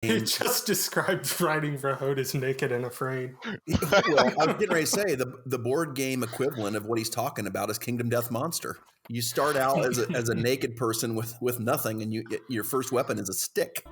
He just described writing Vrahode as naked and afraid. Well, I was getting ready to say the board game equivalent of what he's talking about is Kingdom Death Monster. You start out as a naked person with nothing, and your first weapon is a stick.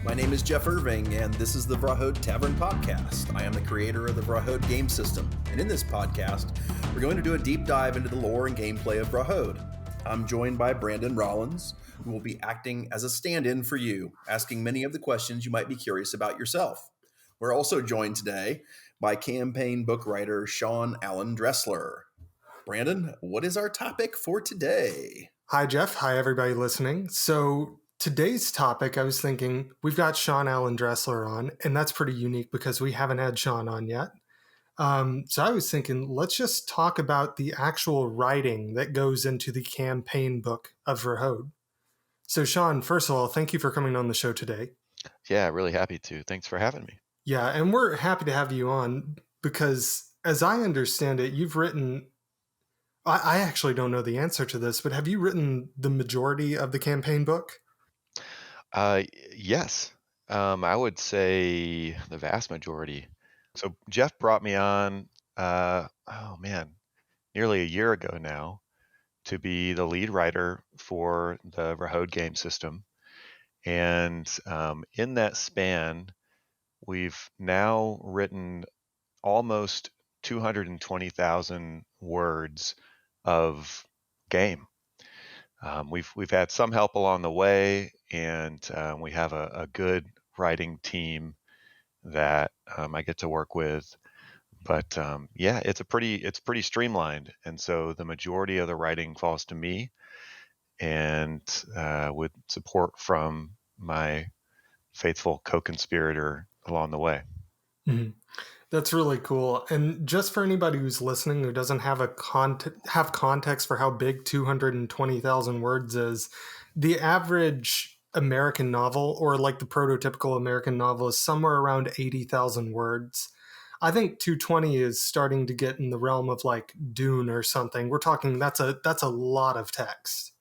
My name is Jeff Irving, and this is the Vrahode Tavern Podcast. I am the creator of the Vrahode game system, and in this podcast, we're going to do a deep dive into the lore and gameplay of Vrahode. I'm joined by Brandon Rollins, who will be acting as a stand-in for you, asking many of the questions you might be curious about yourself. We're also joined today by campaign book writer Shawn Allen Dressler. Brandon, what is our topic for today? Hi, Jeff. Hi, everybody listening. So today's topic, I was thinking, we've got Shawn Allen Dressler on, and that's pretty unique because we haven't had Shawn on yet. So I was thinking, let's just talk about the actual writing that goes into the campaign book of Vrahode. So Shawn, first of all, thank you for coming on the show today. Yeah, really happy to. Thanks for having me. Yeah, and we're happy to have you on because, as I understand it, you've written... I actually don't know the answer to this, but have you written the majority of the campaign book? Yes, I would say the vast majority. So Jeff brought me on, nearly a year ago now, to be the lead writer for the Vrahode game system. And in that span, we've now written almost 220,000 words of game. We've had some help along the way, and we have a good writing team that I get to work with. But it's pretty streamlined, and so the majority of the writing falls to me, and with support from my faithful co-conspirator along the way. Mm-hmm. That's really cool. And just for anybody who's listening who doesn't have have context for how big 220,000 words is, the average American novel, or like the prototypical American novel, is somewhere around 80,000 words. I think 220 is starting to get in the realm of like Dune or something. We're talking that's a lot of text.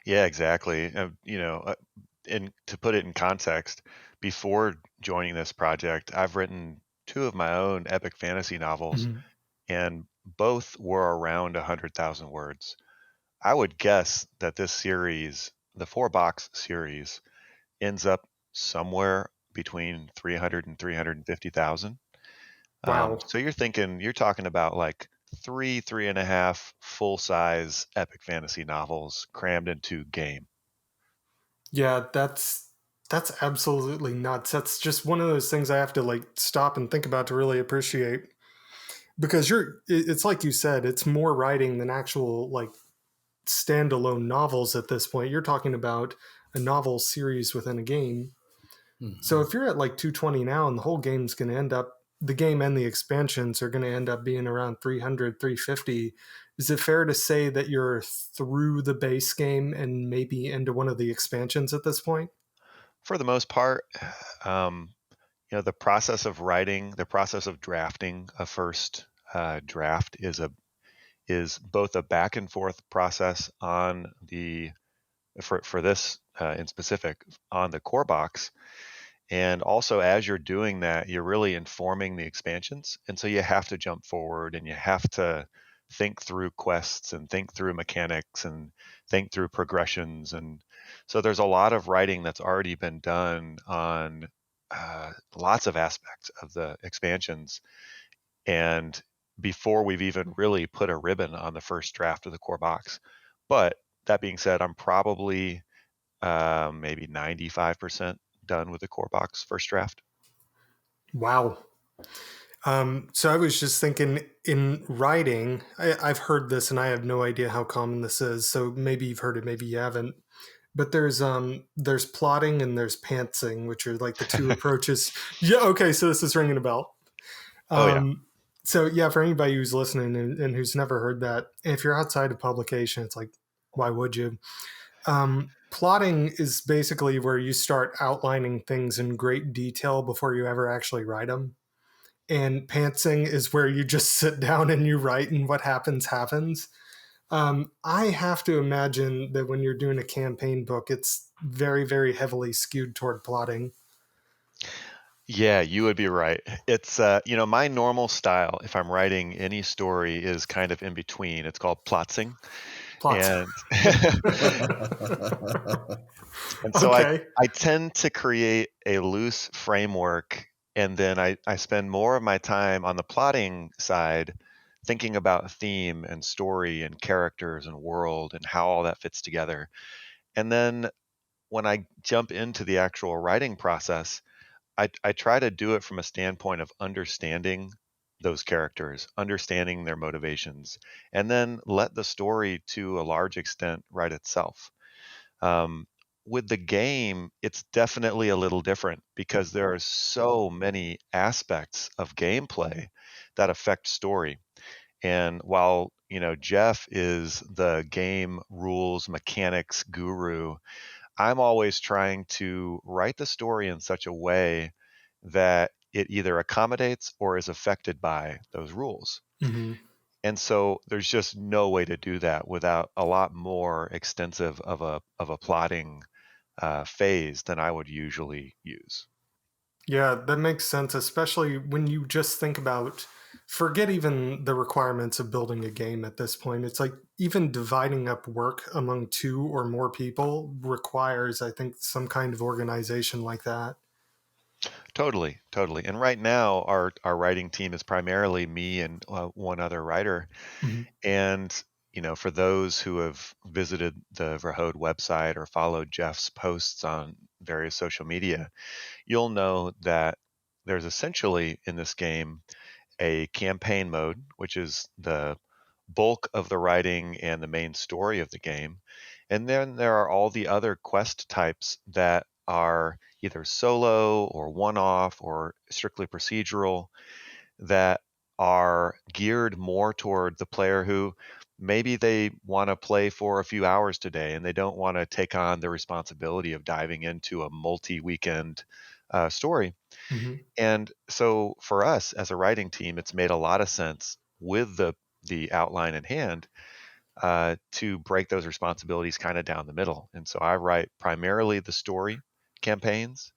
Yeah, exactly. And to put it in context, before joining this project, I've written two of my own epic fantasy novels, Mm-hmm. and both were around 100,000 words. I would guess that this series, the 4-box series, ends up somewhere between 300 and 350,000. Wow. So you're talking about like three and a half full-size epic fantasy novels crammed into game. Yeah, that's absolutely nuts. That's just one of those things I have to like stop and think about to really appreciate. Because it's like you said, it's more writing than actual like standalone novels at this point. You're talking about a novel series within a game. Mm-hmm. So if you're at like 220 now, and the whole game's going to end up, the game and the expansions are going to end up being around 300, 350. Is it fair to say that you're through the base game and maybe into one of the expansions at this point? For the most part, the process of writing, the process of drafting a first draft is both a back and forth process on for this in specific on the core box. And also, as you're doing that, you're really informing the expansions. And so you have to jump forward and you have to think through quests and think through mechanics and think through progressions. And so there's a lot of writing that's already been done on lots of aspects of the expansions. And before we've even really put a ribbon on the first draft of the core box. But that being said, I'm probably maybe 95% done with the core box first draft. Wow. So I was just thinking in writing, I've heard this and I have no idea how common this is. So maybe you've heard it, maybe you haven't. But there's plotting and there's pantsing, which are like the two approaches. Yeah, okay, so this is ringing a bell. Oh yeah. So yeah, for anybody who's listening and who's never heard that, if you're outside of publication, it's like, why would you? Plotting is basically where you start outlining things in great detail before you ever actually write them. And pantsing is where you just sit down and you write, and what happens happens. I have to imagine that when you're doing a campaign book, it's very, very heavily skewed toward plotting. Yeah, you would be right. It's my normal style if I'm writing any story is kind of in between. It's called plotzing. Plots. And and so I Okay. I tend to create a loose framework, and then I spend more of my time on the plotting side thinking about theme and story and characters and world and how all that fits together. And then when I jump into the actual writing process, I try to do it from a standpoint of understanding those characters, understanding their motivations, and then let the story to a large extent write itself. Um, with the game, it's definitely a little different because there are so many aspects of gameplay that affect story. And while, Jeff is the game rules mechanics guru, I'm always trying to write the story in such a way that it either accommodates or is affected by those rules. Mm-hmm. And so there's just no way to do that without a lot more extensive of a plotting phase than I would usually use. Yeah, that makes sense, especially when you just think about forget even the requirements of building a game at this point. It's like even dividing up work among two or more people requires, I think, some kind of organization like that. Totally, totally. And right now, our writing team is primarily me and one other writer. Mm-hmm. And for those who have visited the Vrahode website or followed Jeff's posts on various social media, you'll know that there's essentially in this game a campaign mode, which is the bulk of the writing and the main story of the game. And then there are all the other quest types that are either solo or one off or strictly procedural that are geared more toward the player who maybe they want to play for a few hours today and they don't want to take on the responsibility of diving into a multi-weekend story. Mm-hmm. And so for us as a writing team, it's made a lot of sense with the outline in hand to break those responsibilities kind of down the middle. And so I write primarily the story campaigns,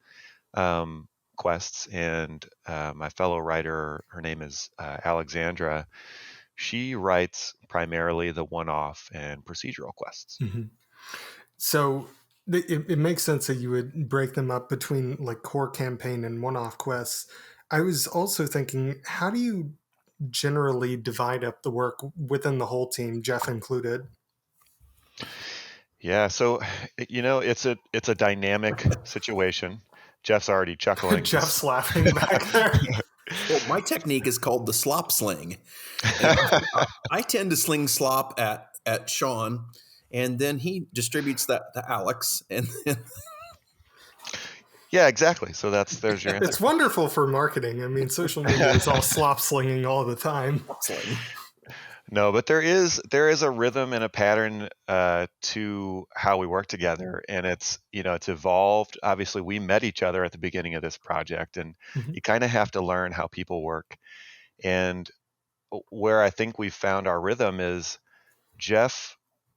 um, quests, and my fellow writer, her name is Alexandra. She writes primarily the one-off and procedural quests. Mm-hmm. So it makes sense that you would break them up between like core campaign and one-off quests. I was also thinking, how do you generally divide up the work within the whole team, Jeff included? Yeah, so it's a dynamic situation. Jeff's already chuckling because Jeff's laughing back there. Well, my technique is called the slop sling. And I tend to sling slop at Shawn, and then he distributes that to Alex. And then yeah, exactly. So there's your answer. It's wonderful for marketing. I mean, social media is all slop slinging all the time. sling. No, but there is a rhythm and a pattern to how we work together, and it's evolved. Obviously, we met each other at the beginning of this project, and Mhm. you kind of have to learn how people work. And where I think we found our rhythm is Jeff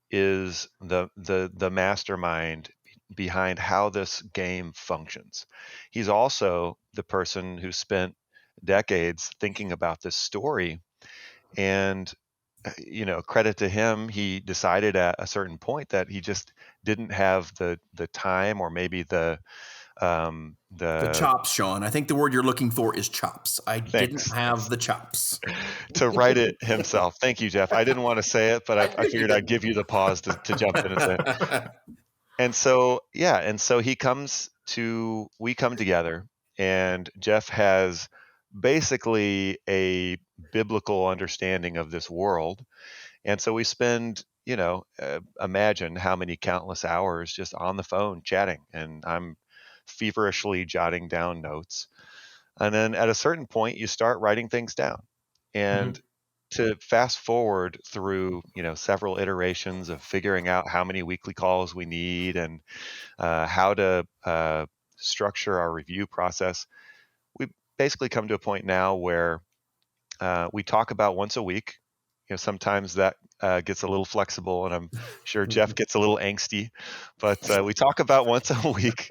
is the mastermind behind how this game functions. He's also the person who spent decades thinking about this story, and credit to him, he decided at a certain point that he just didn't have the time or maybe The the chops, Shawn. I think the word you're looking for is chops. I didn't thanks have the chops. to write it himself. Thank you, Jeff. I didn't want to say it, but I I knew you figured I'd didn't. give you the pause to jump in and say it. And so, yeah, and so we come together, and Jeff has basically a biblical understanding of this world. And so we spend, imagine how many countless hours just on the phone chatting, and I'm feverishly jotting down notes. And then at a certain point, you start writing things down. And Mhm. to fast forward through, several iterations of figuring out how many weekly calls we need and how to structure our review process, we basically come to a point now where we talk about once a week sometimes that gets a little flexible, and I'm sure Jeff gets a little angsty, but we talk about once a week.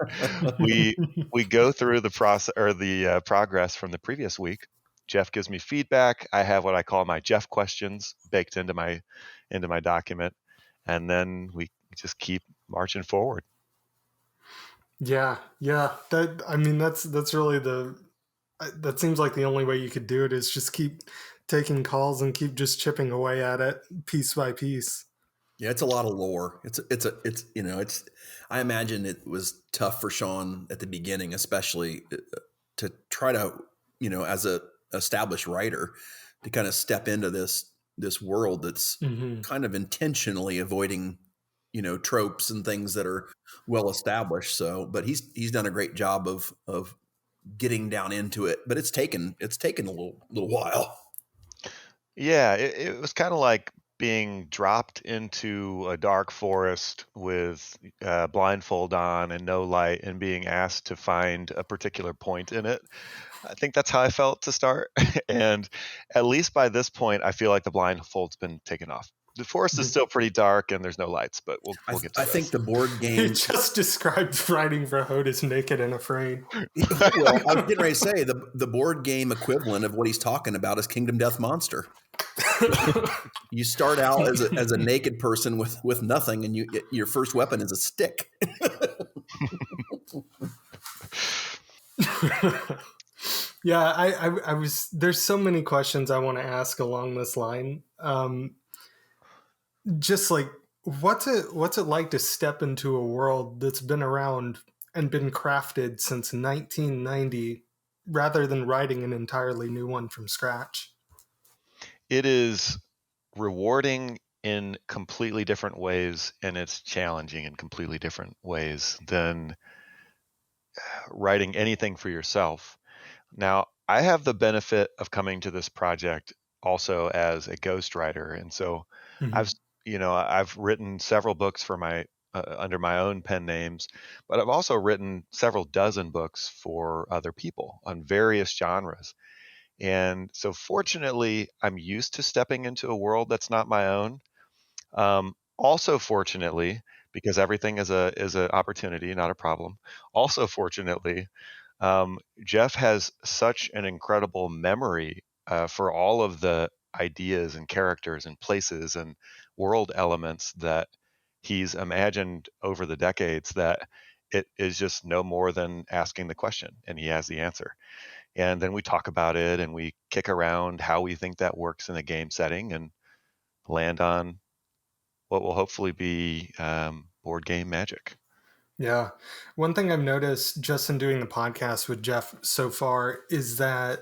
We go through the process or the progress from the previous week. Jeff gives me feedback. I have what I call my Jeff questions baked into my document, and then we just keep marching forward. Yeah. That's really that seems like the only way you could do it is just keep taking calls and keep just chipping away at it piece by piece. Yeah, it's a lot of lore. I imagine it was tough for Shawn at the beginning, especially to try to, as a established writer, to kind of step into this world that's kind of intentionally avoiding, tropes and things that are well established. So, but he's done a great job of getting down into it. But it's taken a little while. Yeah, it was kind of like being dropped into a dark forest with blindfold on and no light, and being asked to find a particular point in it. I think that's how I felt to start. And at least by this point, I feel like the blindfold's been taken off. The forest is still pretty dark and there's no lights, but we'll get to I this. think the board game. You just described writing Vrahode as naked and afraid. Well, I was getting ready to say the board game equivalent of what he's talking about is Kingdom Death Monster. You start out as a naked person with nothing, and your first weapon is a stick. Yeah, I was. There's so many questions I want to ask along this line. Just like what's it like to step into a world that's been around and been crafted since 1990, rather than writing an entirely new one from scratch? It is rewarding in completely different ways, and it's challenging in completely different ways than writing anything for yourself. Now, I have the benefit of coming to this project also as a ghostwriter, and so I've written several books for my under my own pen names, but I've also written several dozen books for other people on various genres. And so fortunately, I'm used to stepping into a world that's not my own. Also fortunately, because everything is a opportunity, not a problem. Also fortunately, Jeff has such an incredible memory for all of the ideas and characters and places and world elements that he's imagined over the decades, that it is just no more than asking the question and he has the answer. And then we talk about it and we kick around how we think that works in a game setting and land on what will hopefully be board game magic. Yeah. One thing I've noticed just in doing the podcast with Jeff so far is that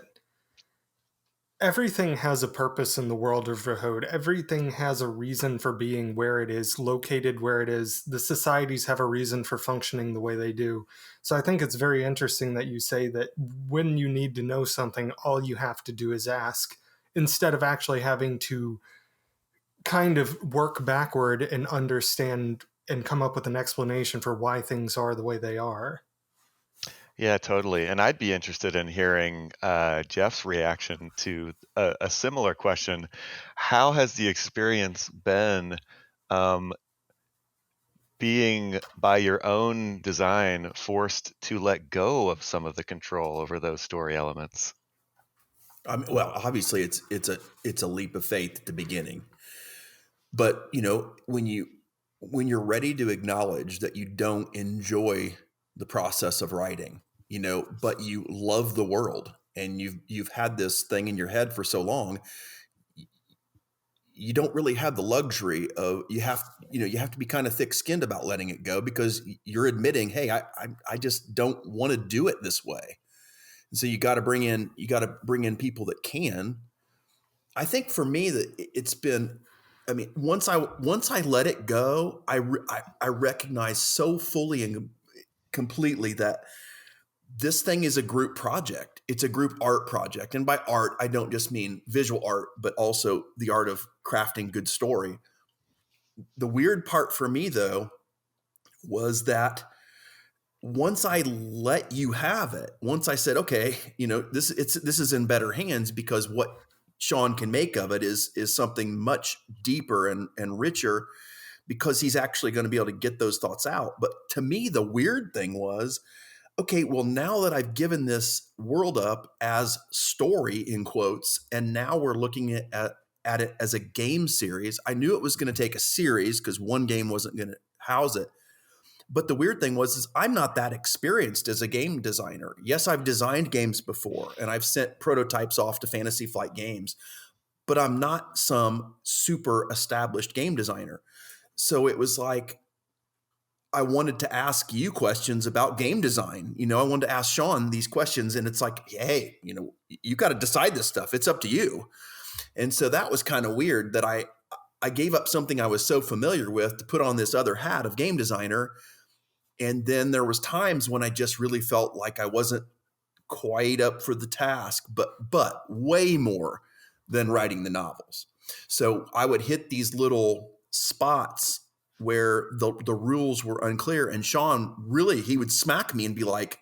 everything has a purpose in the world of Vrahode. Everything has a reason for being where it is, located where it is. The societies have a reason for functioning the way they do. So I think it's very interesting that you say that when you need to know something, all you have to do is ask, instead of actually having to kind of work backward and understand and come up with an explanation for why things are the way they are. Yeah, totally. And I'd be interested in hearing Jeff's reaction to a similar question. How has the experience been being, by your own design, forced to let go of some of the control over those story elements? Well, obviously, it's a leap of faith at the beginning, but when you're ready to acknowledge that you don't enjoy the process of writing, but you love the world and you've had this thing in your head for so long, you don't really have the luxury of you have to be kind of thick-skinned about letting it go, because you're admitting, hey, I just don't want to do it this way. And so you got to bring in people that can. I think for me that it's been, I mean, once I let it go, I recognize so fully and completely that this thing is a group project. It's a group art project. And by art, I don't just mean visual art, but also the art of crafting good story. The weird part for me, though, was that once I let you have it, once I said, okay, this is in better hands, because what Shawn can make of it is something much deeper and richer, because he's actually going to be able to get those thoughts out. But to me, the weird thing was, okay, well, now that I've given this world up as story in quotes, and now we're looking at it as a game series. I knew it was going to take a series because one game wasn't going to house it. But the weird thing was, is I'm not that experienced as a game designer. Yes, I've designed games before, and I've sent prototypes off to Fantasy Flight Games, but I'm not some super established game designer. So it was like, I wanted to ask you questions about game design. I wanted to ask Shawn these questions, and it's like, hey, you got to decide this stuff. It's up to you. And so that was kind of weird that I gave up something I was so familiar with to put on this other hat of game designer. And then there was times when I just really felt like I wasn't quite up for the task, but way more than writing the novels. So I would hit these little spots where the rules were unclear. And Shawn, really, he would smack me and be like,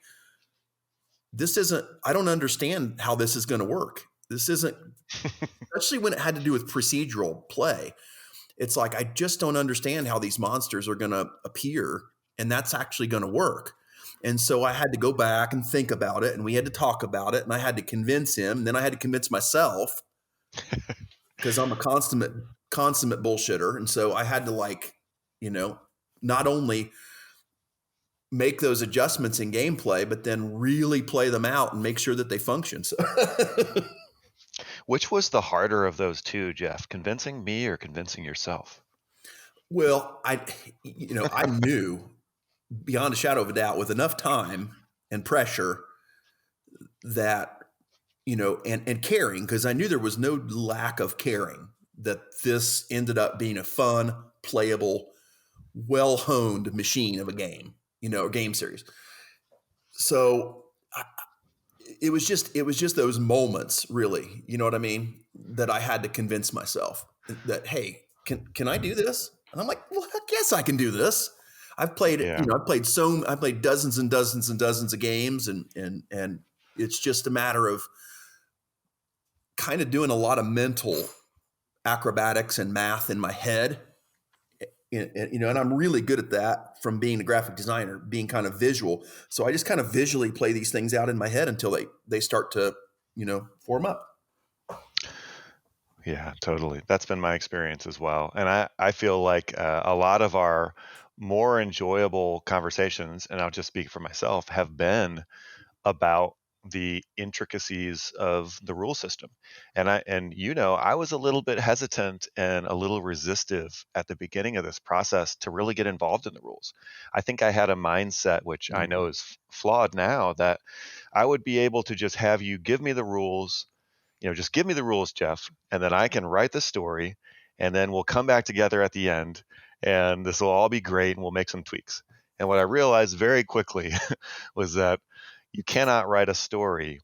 I don't understand how this is going to work. This isn't, especially when it had to do with procedural play. It's like, I just don't understand how these monsters are going to appear, and that's actually going to work. And so I had to go back and think about it, and we had to talk about it, and I had to convince him. And then I had to convince myself, because I'm a consummate bullshitter. And so I had to not only make those adjustments in gameplay, but then really play them out and make sure that they function. So Which was the harder of those two, Jeff? Convincing me or convincing yourself? Well, I knew beyond a shadow of a doubt, with enough time and pressure, that, and caring, because I knew there was no lack of caring, that this ended up being a fun, playable, well-honed machine of a game, a game series. So it was just those moments, really, you know what I mean, that I had to convince myself that, hey, can I do this? And I'm like, well, heck yes, I can do this. I've played, Yeah. I played dozens and dozens and dozens of games, and it's just a matter of kind of doing a lot of mental acrobatics and math in my head. And I'm really good at that from being a graphic designer, being kind of visual. So I just kind of visually play these things out in my head until they start to, form up. Yeah, totally. That's been my experience as well. And I feel like a lot of our more enjoyable conversations, and I'll just speak for myself, have been about the intricacies of the rule system. And I was a little bit hesitant and a little resistive at the beginning of this process to really get involved in the rules. I think I had a mindset, which I know is flawed now, that I would be able to just have you give me the rules, just give me the rules, Jeff, and then I can write the story, and then we'll come back together at the end, and this will all be great, and we'll make some tweaks. And what I realized very quickly was that you cannot write a story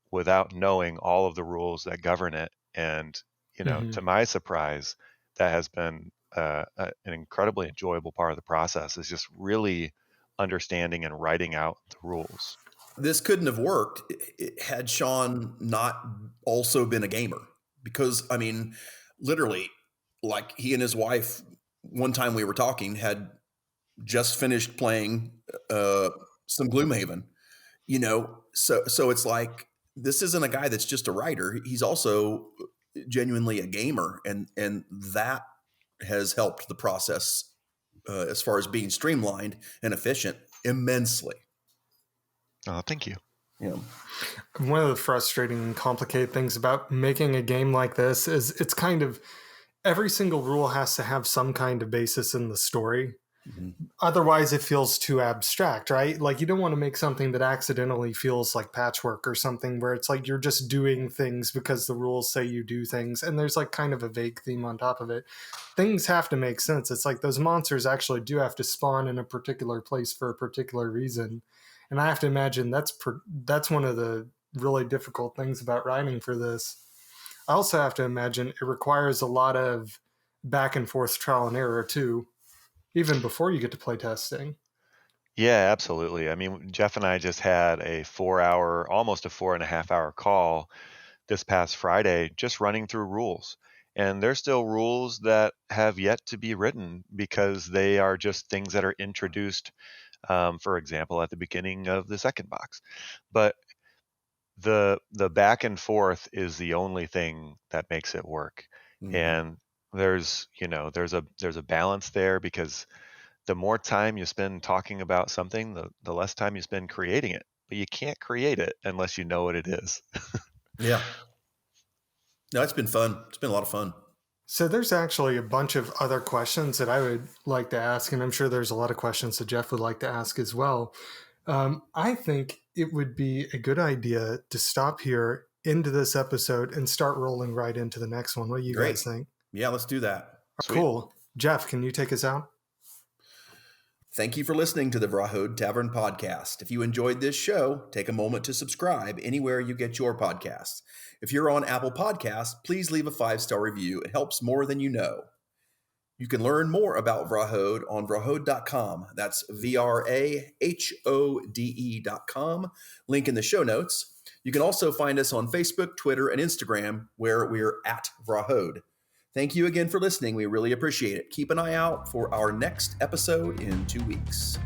without knowing all of the rules that govern it. And, to my surprise, that has been an incredibly enjoyable part of the process, is just really understanding and writing out the rules. This couldn't have worked had Shawn not also been a gamer, because, literally, like, he and his wife, one time we were talking, had just finished playing some Gloomhaven. So it's like, this isn't a guy that's just a writer. He's also genuinely a gamer, and that has helped the process as far as being streamlined and efficient immensely. Oh, thank you. Yeah. One of the frustrating and complicated things about making a game like this is it's kind of every single rule has to have some kind of basis in the story. Mm-hmm. Otherwise, it feels too abstract, right? Like, you don't want to make something that accidentally feels like patchwork or something where it's like you're just doing things because the rules say you do things, and there's like kind of a vague theme on top of it. Things have to make sense. It's like those monsters actually do have to spawn in a particular place for a particular reason. And I have to imagine that's one of the really difficult things about writing for this. I also have to imagine it requires a lot of back and forth trial and error too, even before you get to play testing. Yeah, absolutely. I mean, Jeff and I just had a 4-hour, almost a 4.5-hour call this past Friday just running through rules. And there's still rules that have yet to be written because they are just things that are introduced, for example, at the beginning of the second box. But the back and forth is the only thing that makes it work. Mm-hmm. And there's a balance there, because the more time you spend talking about something, the less time you spend creating it. But you can't create it unless you know what it is. Yeah. No, it's been fun. It's been a lot of fun. So there's actually a bunch of other questions that I would like to ask, and I'm sure there's a lot of questions that Jeff would like to ask as well. I think it would be a good idea to stop here into this episode and start rolling right into the next one. What do you guys think? Yeah, let's do that. Sweet. Cool. Jeff, can you take us out? Thank you for listening to the Vrahode Tavern podcast. If you enjoyed this show, take a moment to subscribe anywhere you get your podcasts. If you're on Apple Podcasts, please leave a 5-star review. It helps more than you know. You can learn more about Vrahode on vrahode.com. That's VRAHODE.com. Link in the show notes. You can also find us on Facebook, Twitter, and Instagram, where we're at Vrahode. Thank you again for listening. We really appreciate it. Keep an eye out for our next episode in 2 weeks.